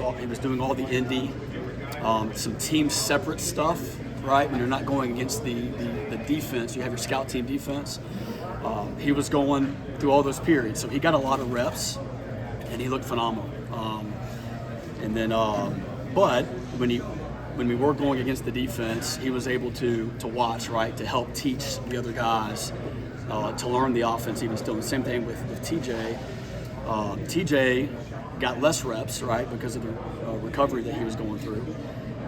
was doing all the indie, some team separate stuff, right? When you're not going against the defense, you have your scout team defense. He was going through all those periods, so he got a lot of reps, and he looked phenomenal. But when we were going against the defense, he was able to watch, right, to help teach the other guys to learn the offense even still. The same thing with TJ. TJ got less reps, right, because of the recovery that he was going through.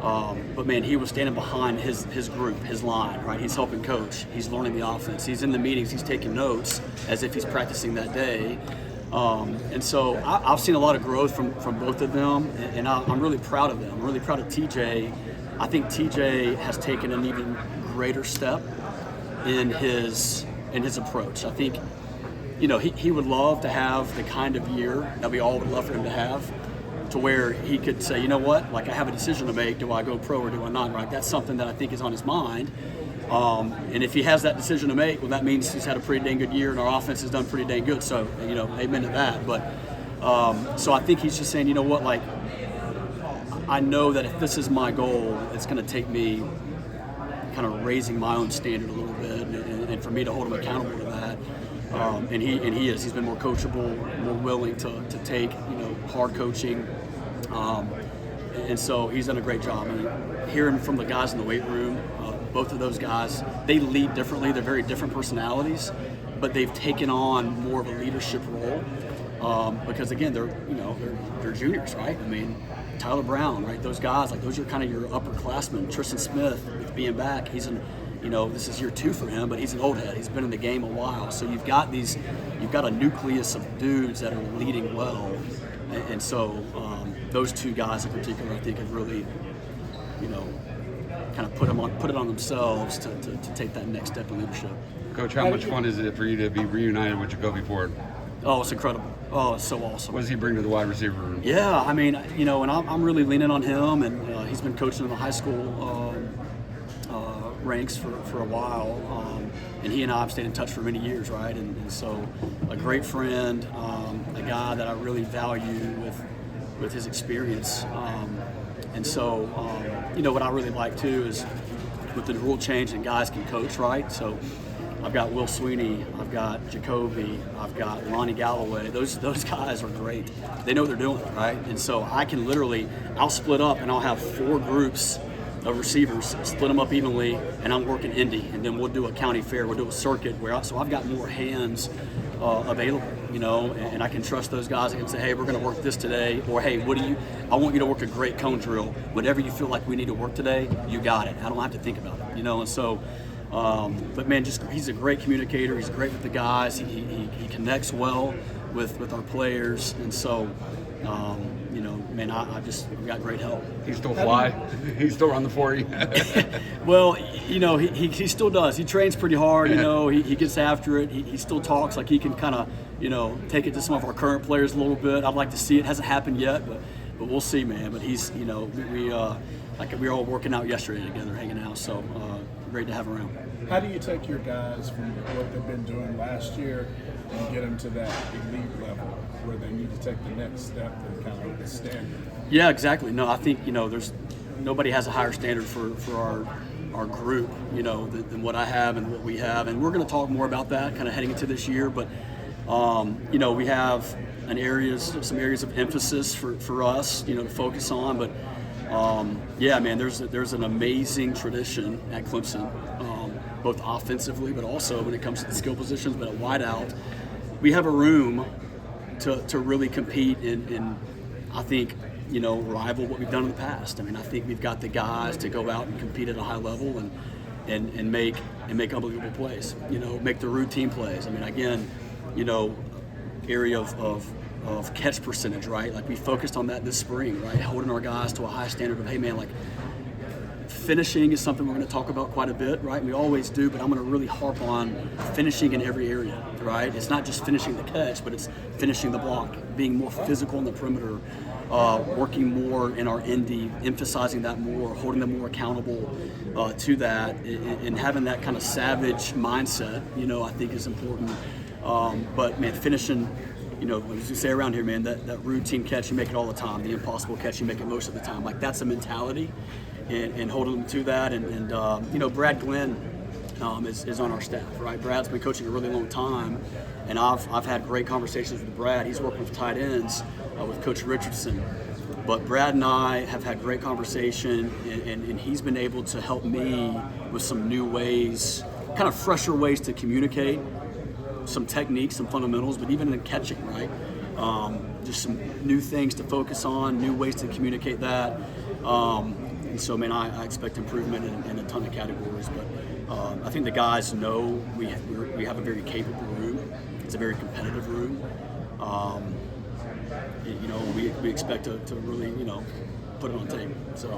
But man, he was standing behind his group, his line, right? He's helping coach. He's learning the offense. He's in the meetings. He's taking notes as if he's practicing that day. And so I've seen a lot of growth from both of them, and I'm really proud of them. I'm really proud of TJ. I think TJ has taken an even greater step in his approach. I think, he would love to have the kind of year that we all would love for him to have, to where he could say, you know what, like I have a decision to make. Do I go pro or do I not? Right? That's something that I think is on his mind. And if he has that decision to make, well, that means he's had a pretty dang good year and our offense has done pretty dang good. So, amen to that. But so I think he's just saying, you know what, like I know that if this is my goal, it's going to take me kind of raising my own standard a little bit, and for me to hold him accountable to that. And he is. He's been more coachable, more willing to take hard coaching, and so he's done a great job. I mean, hearing from the guys in the weight room, both of those guys, they lead differently. They're very different personalities, but they've taken on more of a leadership role because again, they're juniors, right? I mean, Tyler Brown, right? Those guys, like those are kind of your upperclassmen. Tristan Smith, with being back, he's this is year 2 for him, but he's an old head. He's been in the game a while. So you've got a nucleus of dudes that are leading well. And so those two guys in particular, I think, have really, kind of put it on themselves to take that next step in leadership. Coach, how much fun is it for you to be reunited with Jacoby Ford? Oh, it's incredible. Oh, it's so awesome. What does he bring to the wide receiver room? Yeah, I mean, and I'm really leaning on him, and he's been coaching in the high school ranks for a while, and he and I have stayed in touch for many years, right? And so a great friend, a guy that I really value with his experience, and so what I really like too is with the rule change and guys can coach, right? So I've got Will Sweeney, I've got Jacoby, I've got Lonnie Galloway. Those guys are great. They know what they're doing, right? And so I can I'll split up and I'll have 4 groups of receivers, split them up evenly, and I'm working Indy, and then we'll do a county fair, we'll do a circuit so I've got more hands available, and I can trust those guys. I can say, hey, we're going to work this today, or hey, I want you to work a great cone drill. Whatever you feel like we need to work today, you got it. I don't have to think about it, and so. But man, he's a great communicator. He's great with the guys. He connects well with our players, and so. Man, I've got great help. He still fly? He's still run the 40? Well, he still does. He trains pretty hard, he gets after it. He still talks like he can kind of, take it to some of our current players a little bit. I'd like to see it. It hasn't happened yet, but we'll see, man. But he's, we were all working out yesterday together, hanging out, so great to have around. How do you take your guys from what they've been doing last year and get them to that elite level where they need to take the next step and kind of the standard? Yeah, exactly. No, I think, there's nobody has a higher standard for our group, than what I have and what we have. And we're going to talk more about that kind of heading into this year. But, we have some areas of emphasis for us, to focus on. But, there's an amazing tradition at Clemson, both offensively, but also when it comes to the skill positions, but at wideout, we have a room to really compete and I think, rival what we've done in the past. I mean, I think we've got the guys to go out and compete at a high level and make unbelievable plays, make the routine plays. I mean, again, area of catch percentage, right? Like we focused on that this spring, right? Holding our guys to a high standard of, hey man, like finishing is something we're going to talk about quite a bit, right? We always do, but I'm going to really harp on finishing in every area, right? It's not just finishing the catch, but it's finishing the block, being more physical in the perimeter, working more in our indie, emphasizing that more, holding them more accountable to that, and having that kind of savage mindset, I think is important. But man, finishing, as we say around here, man, that routine catch, you make it all the time. The impossible catch, you make it most of the time. Like, that's a mentality, and holding them to that. And Brad Glenn is on our staff, right? Brad's been coaching a really long time, and I've had great conversations with Brad. He's working with tight ends with Coach Richardson. But Brad and I have had great conversation, and he's been able to help me with some new ways, kind of fresher ways to communicate, some techniques, some fundamentals, but even in catching, right? Just some new things to focus on, new ways to communicate that. And so, man, I expect improvement in a ton of categories. But I think the guys know we have a very capable room. It's a very competitive room. We expect to really, put it on tape. So.